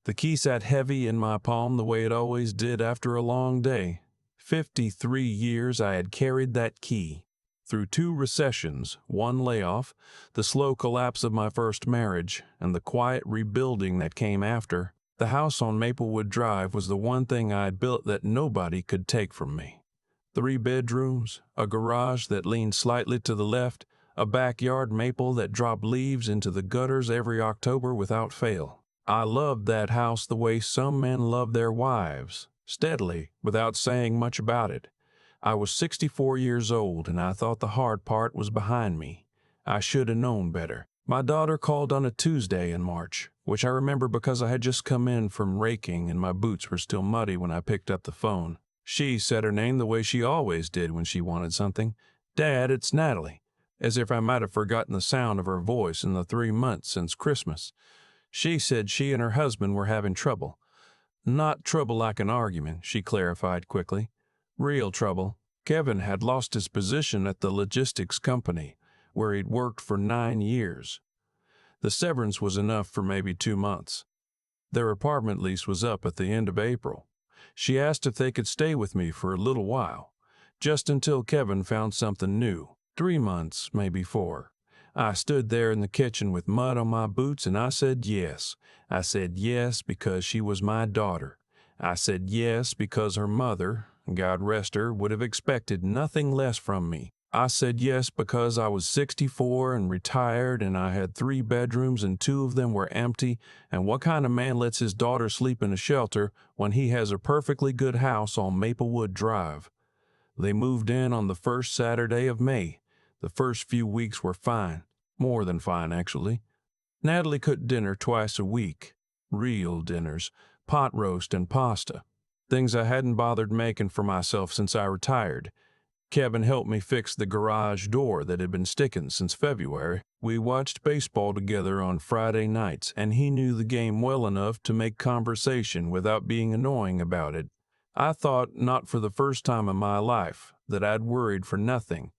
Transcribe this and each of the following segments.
The key sat heavy in my palm the way it always did after a long day. 53 years I had carried that key. Through 2 recessions, 1 layoff, the slow collapse of my first marriage, and the quiet rebuilding that came after, the house on Maplewood Drive was the one thing I had built that nobody could take from me. 3 bedrooms, a garage that leaned slightly to the left, a backyard maple that dropped leaves into the gutters every October without fail. I loved that house the way some men love their wives, steadily, without saying much about it. I was 64 years old, and I thought the hard part was behind me. I should have known better. My daughter called on a Tuesday in March, which I remember because I had just come in from raking and my boots were still muddy when I picked up the phone. She said her name the way she always did when she wanted something. "Dad, it's Natalie," as if I might have forgotten the sound of her voice in the 3 months since Christmas. She said she and her husband were having trouble. Not trouble like an argument, she clarified quickly. Real trouble. Kevin had lost his position at the logistics company, where he'd worked for 9 years. The severance was enough for maybe 2 months. Their apartment lease was up at the end of April. She asked if they could stay with me for a little while, just until Kevin found something new. 3 months, maybe 4. I stood there in the kitchen with mud on my boots, and I said yes. I said yes because she was my daughter. I said yes because her mother, God rest her, would have expected nothing less from me. I said yes because I was 64 and retired, and I had 3 bedrooms and 2 of them were empty, and what kind of man lets his daughter sleep in a shelter when he has a perfectly good house on Maplewood Drive? They moved in on the first Saturday of May. The first few weeks were fine. More than fine, actually. Natalie cooked dinner twice a week. Real dinners. Pot roast and pasta. Things I hadn't bothered making for myself since I retired. Kevin helped me fix the garage door that had been sticking since February. We watched baseball together on Friday nights, and he knew the game well enough to make conversation without being annoying about it. I thought, not for the first time in my life, that I'd worried for nothing.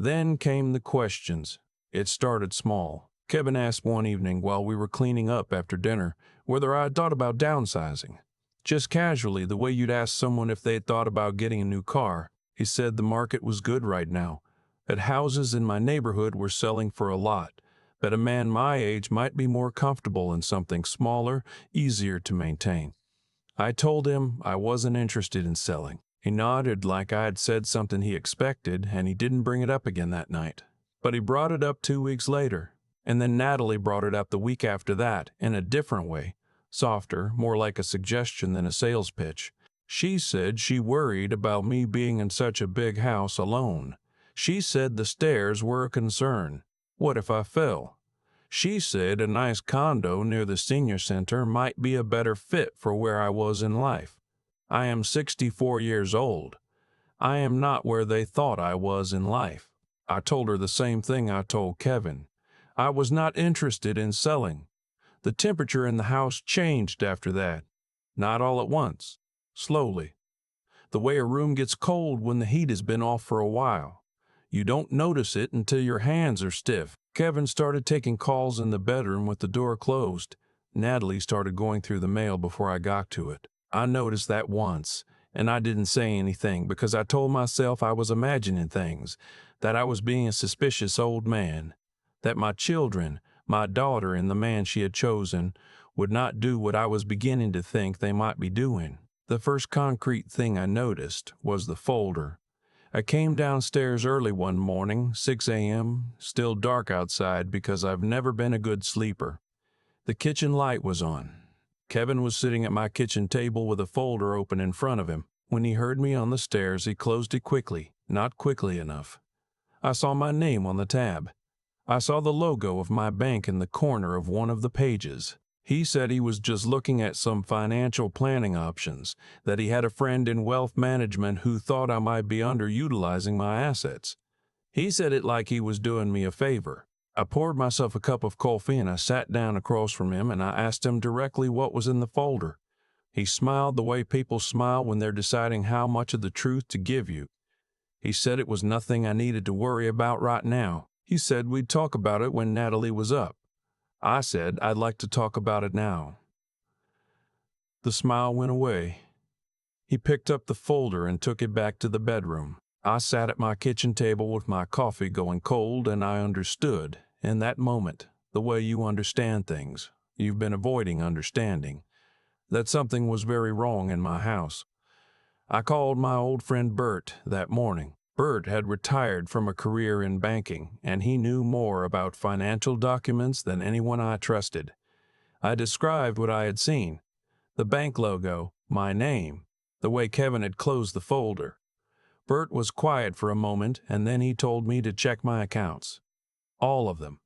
Then came the questions. It started small. Kevin asked one evening while we were cleaning up after dinner whether I had thought about downsizing. Just casually, the way you'd ask someone if they had thought about getting a new car. He said the market was good right now, that houses in my neighborhood were selling for a lot, that a man my age might be more comfortable in something smaller, easier to maintain. I told him I wasn't interested in selling. He nodded like I had said something he expected, and he didn't bring it up again that night. But he brought it up 2 weeks later, and then Natalie brought it up the week after that in a different way, softer, more like a suggestion than a sales pitch. She said she worried about me being in such a big house alone. She said the stairs were a concern. What if I fell? She said a nice condo near the senior center might be a better fit for where I was in life. I am 64 years old. I am not where they thought I was in life. I told her the same thing I told Kevin. I was not interested in selling. The temperature in the house changed after that. Not all at once. Slowly. The way a room gets cold when the heat has been off for a while. You don't notice it until your hands are stiff. Kevin started taking calls in the bedroom with the door closed. Natalie started going through the mail before I got to it. I noticed that once, and I didn't say anything because I told myself I was imagining things, that I was being a suspicious old man, that my children, my daughter and the man she had chosen, would not do what I was beginning to think they might be doing. The first concrete thing I noticed was the folder. I came downstairs early one morning, 6 a.m., still dark outside because I've never been a good sleeper. The kitchen light was on. Kevin was sitting at my kitchen table with a folder open in front of him. When he heard me on the stairs, he closed it quickly, not quickly enough. I saw my name on the tab. I saw the logo of my bank in the corner of one of the pages. He said he was just looking at some financial planning options, that he had a friend in wealth management who thought I might be underutilizing my assets. He said it like he was doing me a favor. I poured myself a cup of coffee and I sat down across from him and I asked him directly what was in the folder. He smiled the way people smile when they're deciding how much of the truth to give you. He said it was nothing I needed to worry about right now. He said we'd talk about it when Natalie was up. I said I'd like to talk about it now. The smile went away. He picked up the folder and took it back to the bedroom. I sat at my kitchen table with my coffee going cold, and I understood, in that moment, the way you understand things. You've been avoiding understanding. That something was very wrong in my house. I called my old friend Bert that morning. Bert had retired from a career in banking, and he knew more about financial documents than anyone I trusted. I described what I had seen: the bank logo, my name, the way Kevin had closed the folder. Bert was quiet for a moment, and then he told me to check my accounts. All of them.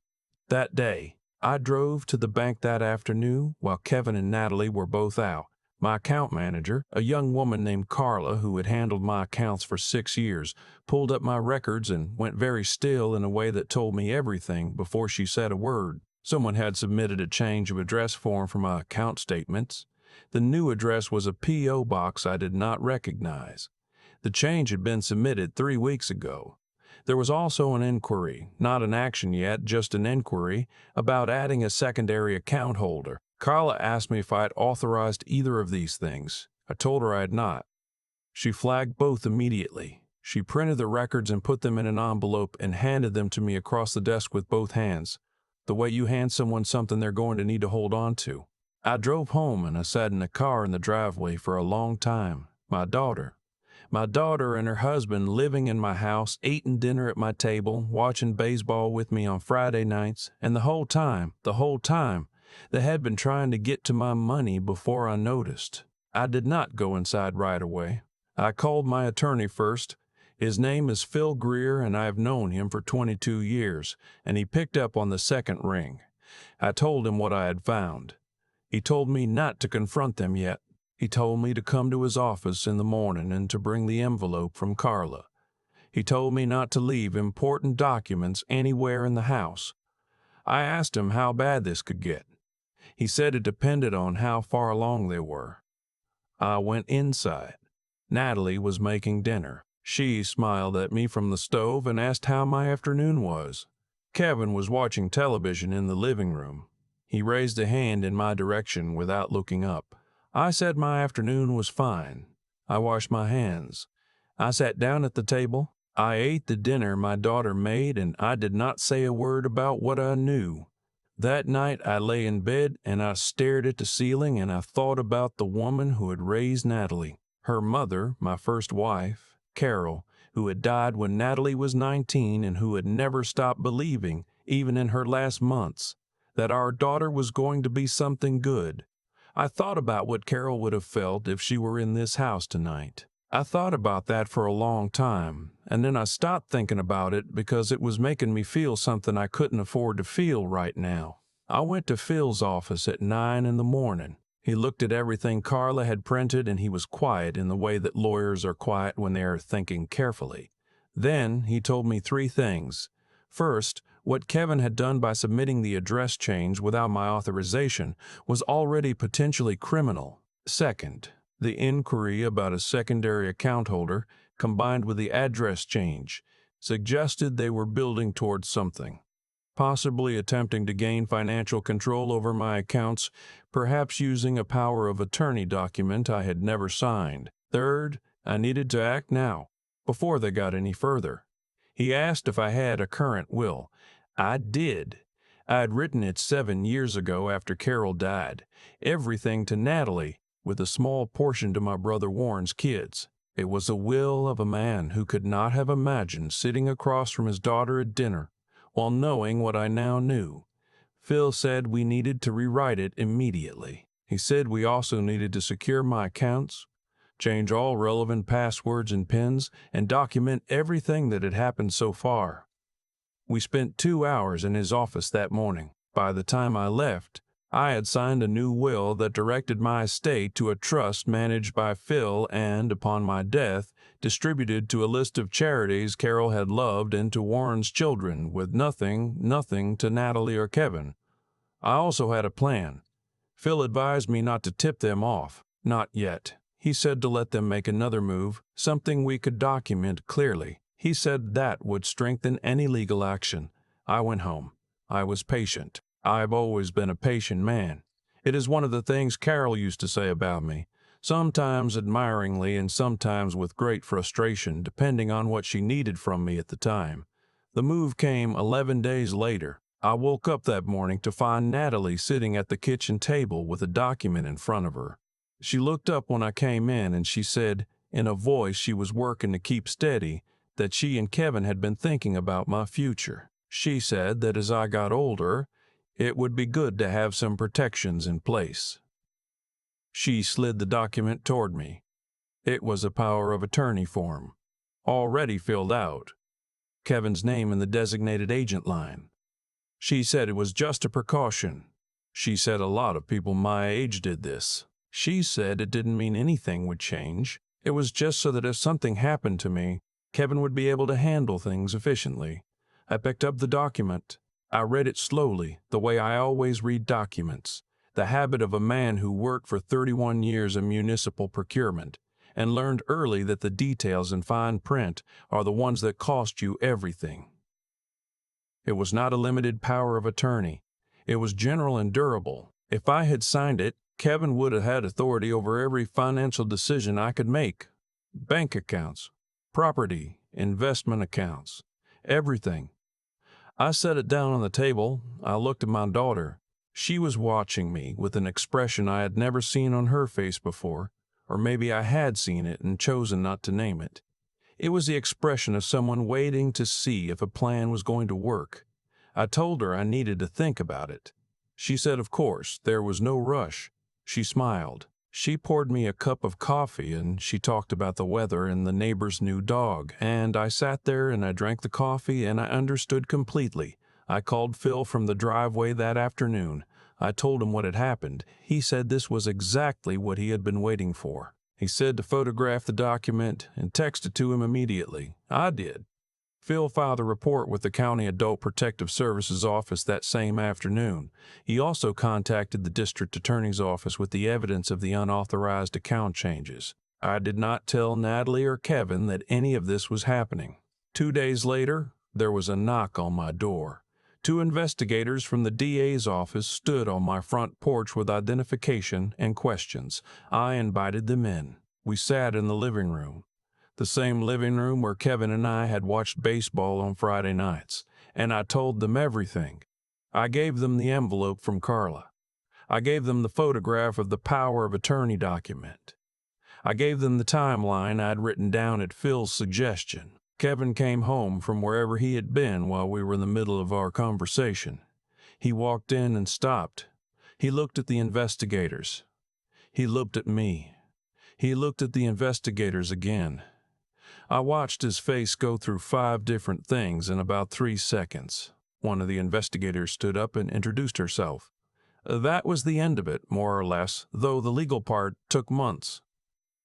That day, I drove to the bank that afternoon while Kevin and Natalie were both out. My account manager, a young woman named Carla who had handled my accounts for 6 years, pulled up my records and went very still in a way that told me everything before she said a word. Someone had submitted a change of address form for my account statements. The new address was a P.O. box I did not recognize. The change had been submitted 3 weeks ago. There was also an inquiry, not an action yet, just an inquiry, about adding a secondary account holder. Carla asked me if I had authorized either of these things. I told her I had not. She flagged both immediately. She printed the records and put them in an envelope and handed them to me across the desk with both hands, the way you hand someone something they're going to need to hold on to. I drove home and I sat in the car in the driveway for a long time. My daughter and her husband living in my house, eating dinner at my table, watching baseball with me on Friday nights, and the whole time, they had been trying to get to my money before I noticed. I did not go inside right away. I called my attorney first. His name is Phil Greer, and I have known him for 22 years, and he picked up on the second ring. I told him what I had found. He told me not to confront them yet. He told me to come to his office in the morning and to bring the envelope from Carla. He told me not to leave important documents anywhere in the house. I asked him how bad this could get. He said it depended on how far along they were. I went inside. Natalie was making dinner. She smiled at me from the stove and asked how my afternoon was. Kevin was watching television in the living room. He raised a hand in my direction without looking up. I said my afternoon was fine. I washed my hands. I sat down at the table. I ate the dinner my daughter made, and I did not say a word about what I knew. That night I lay in bed and I stared at the ceiling and I thought about the woman who had raised Natalie. Her mother, my first wife, Carol, who had died when Natalie was 19 and who had never stopped believing, even in her last months, that our daughter was going to be something good. I thought about what Carol would have felt if she were in this house tonight. I thought about that for a long time, and then I stopped thinking about it because it was making me feel something I couldn't afford to feel right now. I went to Phil's office at 9 in the morning. He looked at everything Carla had printed, and he was quiet in the way that lawyers are quiet when they are thinking carefully. Then he told me 3 things. First, what Kevin had done by submitting the address change without my authorization was already potentially criminal. Second, the inquiry about a secondary account holder, combined with the address change, suggested they were building towards something, possibly attempting to gain financial control over my accounts, perhaps using a power of attorney document I had never signed. Third, I needed to act now, before they got any further. He asked if I had a current will. I did. I had written it 7 years ago after Carol died. Everything to Natalie, with a small portion to my brother Warren's kids. It was the will of a man who could not have imagined sitting across from his daughter at dinner while knowing what I now knew. Phil said we needed to rewrite it immediately. He said we also needed to secure my accounts, change all relevant passwords and pins, and document everything that had happened so far. We spent 2 hours in his office that morning. By the time I left, I had signed a new will that directed my estate to a trust managed by Phil and, upon my death, distributed to a list of charities Carol had loved and to Warren's children, with nothing to Natalie or Kevin. I also had a plan. Phil advised me not to tip them off. Not yet. He said to let them make another move, something we could document clearly. He said that would strengthen any legal action. I went home. I was patient. I've always been a patient man. It is one of the things Carol used to say about me, sometimes admiringly and sometimes with great frustration, depending on what she needed from me at the time. The move came 11 days later. I woke up that morning to find Natalie sitting at the kitchen table with a document in front of her. She looked up when I came in and she said, in a voice she was working to keep steady, that she and Kevin had been thinking about my future. She said that as I got older, it would be good to have some protections in place. She slid the document toward me. It was a power of attorney form, already filled out. Kevin's name in the designated agent line. She said it was just a precaution. She said a lot of people my age did this. She said it didn't mean anything would change. It was just so that if something happened to me, Kevin would be able to handle things efficiently. I picked up the document. I read it slowly, the way I always read documents, the habit of a man who worked for 31 years in municipal procurement and learned early that the details in fine print are the ones that cost you everything. It was not a limited power of attorney. It was general and durable. If I had signed it, Kevin would have had authority over every financial decision I could make. Bank accounts, property, investment accounts, everything. I set it down on the table. I looked at my daughter. She was watching me with an expression I had never seen on her face before, or maybe I had seen it and chosen not to name it. It was the expression of someone waiting to see if a plan was going to work. I told her I needed to think about it. She said, of course, there was no rush. She smiled. She poured me a cup of coffee and she talked about the weather and the neighbor's new dog. And I sat there and I drank the coffee and I understood completely. I called Phil from the driveway that afternoon. I told him what had happened. He said this was exactly what he had been waiting for. He said to photograph the document and text it to him immediately. I did. Phil filed a report with the County Adult Protective Services office that same afternoon. He also contacted the district attorney's office with the evidence of the unauthorized account changes. I did not tell Natalie or Kevin that any of this was happening. 2 days later, there was a knock on my door. 2 investigators from the DA's office stood on my front porch with identification and questions. I invited them in. We sat in the living room. The same living room where Kevin and I had watched baseball on Friday nights, and I told them everything. I gave them the envelope from Carla. I gave them the photograph of the power of attorney document. I gave them the timeline I'd written down at Phil's suggestion. Kevin came home from wherever he had been while we were in the middle of our conversation. He walked in and stopped. He looked at the investigators. He looked at me. He looked at the investigators again. I watched his face go through 5 different things in about 3 seconds. One of the investigators stood up and introduced herself. That was the end of it, more or less, though the legal part took months.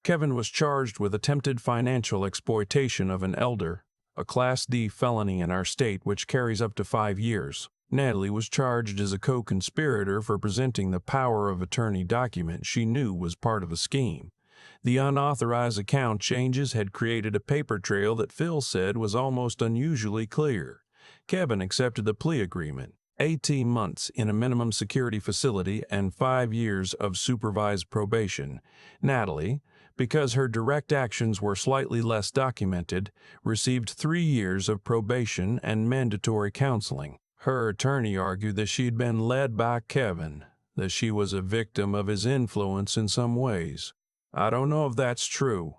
Kevin was charged with attempted financial exploitation of an elder, a Class D felony in our state which carries up to 5 years. Natalie was charged as a co-conspirator for presenting the power of attorney document she knew was part of a scheme. The unauthorized account changes had created a paper trail that Phil said was almost unusually clear. Kevin accepted the plea agreement, 18 months in a minimum security facility and 5 years of supervised probation. Natalie, because her direct actions were slightly less documented, received 3 years of probation and mandatory counseling. Her attorney argued that she'd been led by Kevin, that she was a victim of his influence in some ways. I don't know if that's true.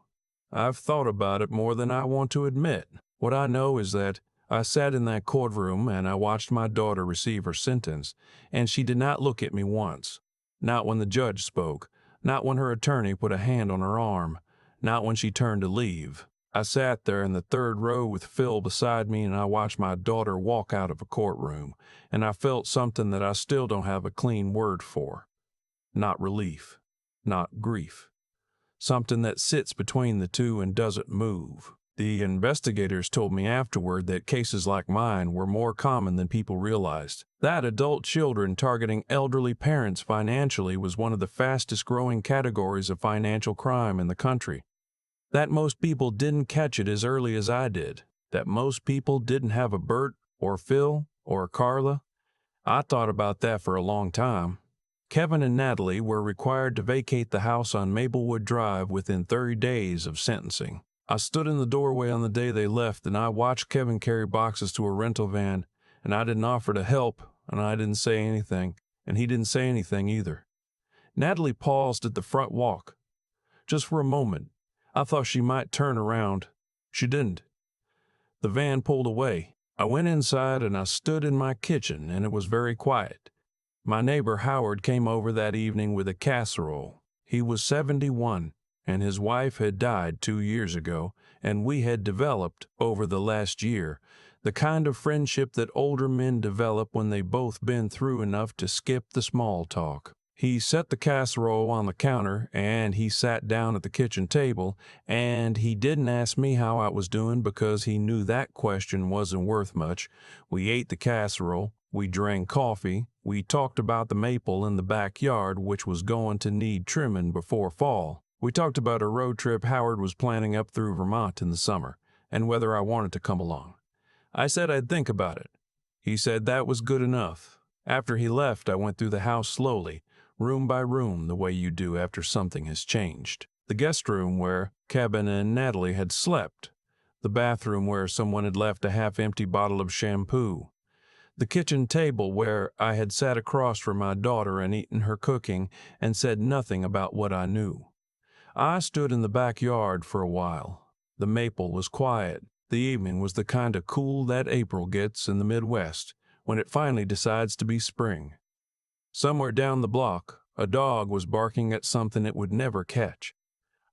I've thought about it more than I want to admit. What I know is that I sat in that courtroom and I watched my daughter receive her sentence, and she did not look at me once. Not when the judge spoke, not when her attorney put a hand on her arm, not when she turned to leave. I sat there in the 3rd row with Phil beside me and I watched my daughter walk out of a courtroom, and I felt something that I still don't have a clean word for. Not relief, not grief. Something that sits between the two and doesn't move. The investigators told me afterward that cases like mine were more common than people realized. That adult children targeting elderly parents financially was one of the fastest growing categories of financial crime in the country. That most people didn't catch it as early as I did. That most people didn't have a Bert or Phil or a Carla. I thought about that for a long time. Kevin and Natalie were required to vacate the house on Maplewood Drive within 30 days of sentencing. I stood in the doorway on the day they left, and I watched Kevin carry boxes to a rental van, and I didn't offer to help, and I didn't say anything, and he didn't say anything either. Natalie paused at the front walk. Just for a moment, I thought she might turn around. She didn't. The van pulled away. I went inside and I stood in my kitchen, and it was very quiet. My neighbor Howard came over that evening with a casserole. He was 71, and his wife had died 2 years ago, and we had developed, over the last year, the kind of friendship that older men develop when they've both been through enough to skip the small talk. He set the casserole on the counter, and he sat down at the kitchen table, and he didn't ask me how I was doing because he knew that question wasn't worth much. We ate the casserole, we drank coffee, we talked about the maple in the backyard, which was going to need trimming before fall. We talked about a road trip Howard was planning up through Vermont in the summer, and whether I wanted to come along. I said I'd think about it. He said that was good enough. After he left, I went through the house slowly, room by room, the way you do after something has changed. The guest room where Kevin and Natalie had slept. The bathroom where someone had left a half-empty bottle of shampoo. The kitchen table where I had sat across from my daughter and eaten her cooking and said nothing about what I knew. I stood in the backyard for a while. The maple was quiet. The evening was the kind of cool that April gets in the Midwest when it finally decides to be spring. Somewhere down the block, a dog was barking at something it would never catch.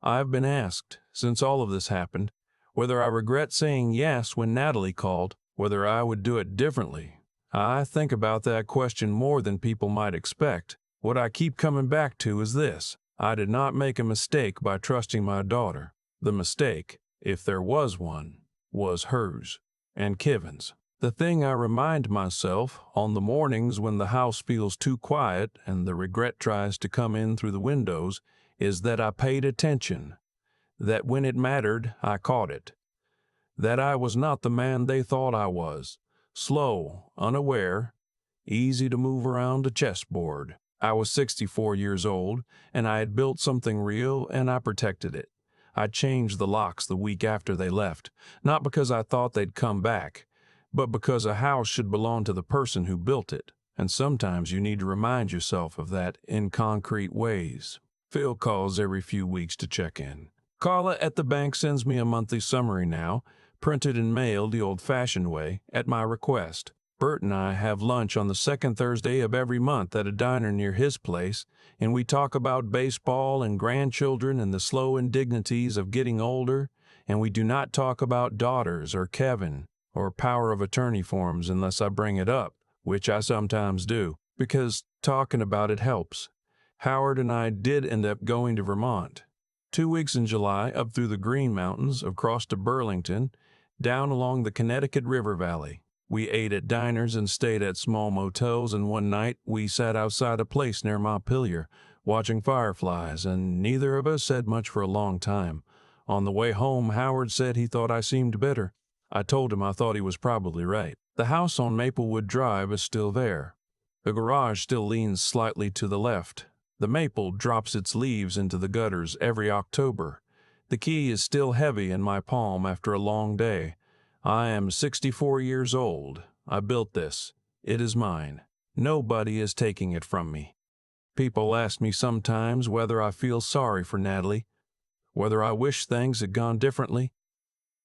I've been asked, since all of this happened, whether I regret saying yes when Natalie called, whether I would do it differently. I think about that question more than people might expect. What I keep coming back to is this: I did not make a mistake by trusting my daughter. The mistake, if there was one, was hers and Kevin's. The thing I remind myself on the mornings when the house feels too quiet and the regret tries to come in through the windows is that I paid attention, that when it mattered, I caught it, that I was not the man they thought I was, slow, unaware, easy to move around a chessboard. I was 64 years old, and I had built something real, and I protected it. I changed the locks the week after they left, not because I thought they'd come back, but because a house should belong to the person who built it, and sometimes you need to remind yourself of that in concrete ways. Phil calls every few weeks to check in. Carla at the bank sends me a monthly summary now, printed and mailed the old-fashioned way, at my request. Bert and I have lunch on the second Thursday of every month at a diner near his place, and we talk about baseball and grandchildren and the slow indignities of getting older, and we do not talk about daughters or Kevin or power of attorney forms unless I bring it up, which I sometimes do, because talking about it helps. Howard and I did end up going to Vermont. 2 weeks in July, up through the Green Mountains, across to Burlington, down along the Connecticut River Valley. We ate at diners and stayed at small motels, and one night we sat outside a place near Montpelier, watching fireflies, and neither of us said much for a long time. On the way home, Howard said he thought I seemed better. I told him I thought he was probably right. The house on Maplewood Drive is still there. The garage still leans slightly to the left. The maple drops its leaves into the gutters every October. The key is still heavy in my palm after a long day. I am 64 years old. I built this. It is mine. Nobody is taking it from me. People ask me sometimes whether I feel sorry for Natalie, whether I wish things had gone differently,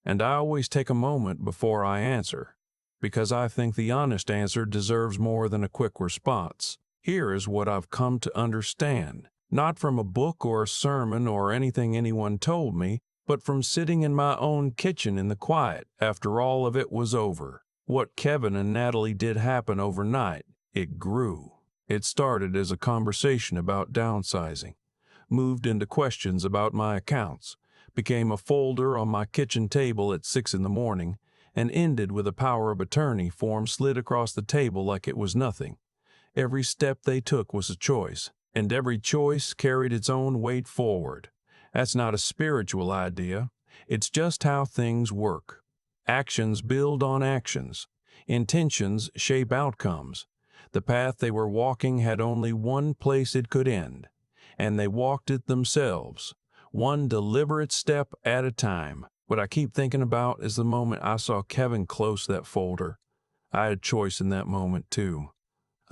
and I always take a moment before I answer, because I think the honest answer deserves more than a quick response. Here is what I've come to understand, not from a book or a sermon or anything anyone told me, but from sitting in my own kitchen in the quiet after all of it was over. What Kevin and Natalie did happen overnight. It grew. It started as a conversation about downsizing, moved into questions about my accounts, became a folder on my kitchen table at 6 in the morning, and ended with a power of attorney form slid across the table like it was nothing. Every step they took was a choice, and every choice carried its own weight forward. That's not a spiritual idea. It's just how things work. Actions build on actions. Intentions shape outcomes. The path they were walking had only one place it could end, and they walked it themselves, one deliberate step at a time. What I keep thinking about is the moment I saw Kevin close that folder. I had choice in that moment, too.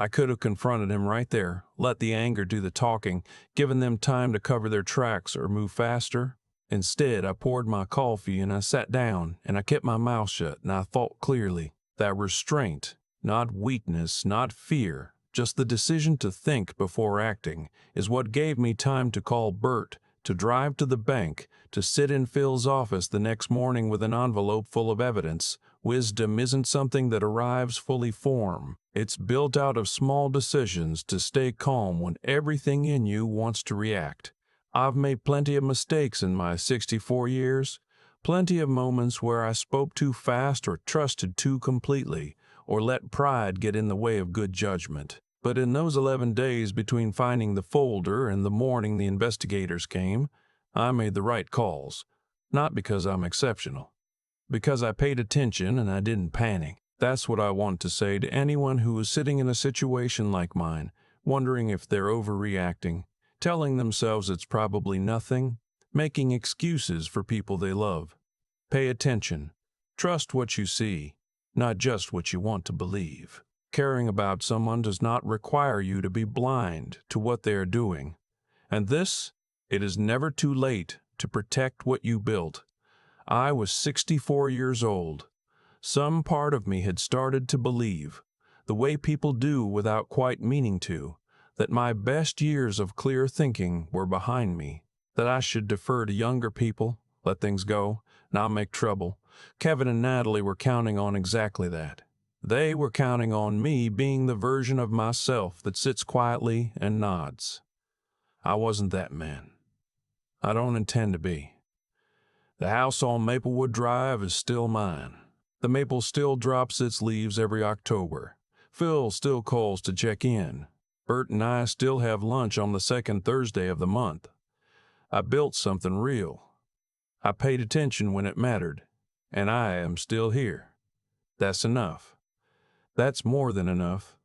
I could have confronted him right there, let the anger do the talking, given them time to cover their tracks or move faster. Instead, I poured my coffee and I sat down and I kept my mouth shut and I thought clearly. That restraint, not weakness, not fear, just the decision to think before acting, is what gave me time to call Bert, to drive to the bank, to sit in Phil's office the next morning with an envelope full of evidence. Wisdom isn't something that arrives fully formed. It's built out of small decisions to stay calm when everything in you wants to react. I've made plenty of mistakes in my 64 years, plenty of moments where I spoke too fast or trusted too completely, or let pride get in the way of good judgment. But in those 11 days between finding the folder and the morning the investigators came, I made the right calls. Not because I'm exceptional. Because I paid attention and I didn't panic. That's what I want to say to anyone who is sitting in a situation like mine, wondering if they're overreacting, telling themselves it's probably nothing, making excuses for people they love. Pay attention. Trust what you see, not just what you want to believe. Caring about someone does not require you to be blind to what they are doing. And this, it is never too late to protect what you built. I was 64 years old. Some part of me had started to believe, the way people do without quite meaning to, that my best years of clear thinking were behind me, that I should defer to younger people, let things go, not make trouble. Kevin and Natalie were counting on exactly that. They were counting on me being the version of myself that sits quietly and nods. I wasn't that man. I don't intend to be. The house on Maplewood Drive is still mine. The maple still drops its leaves every October. Phil still calls to check in. Bert and I still have lunch on the second Thursday of the month. I built something real. I paid attention when it mattered, and I am still here. That's enough. That's more than enough.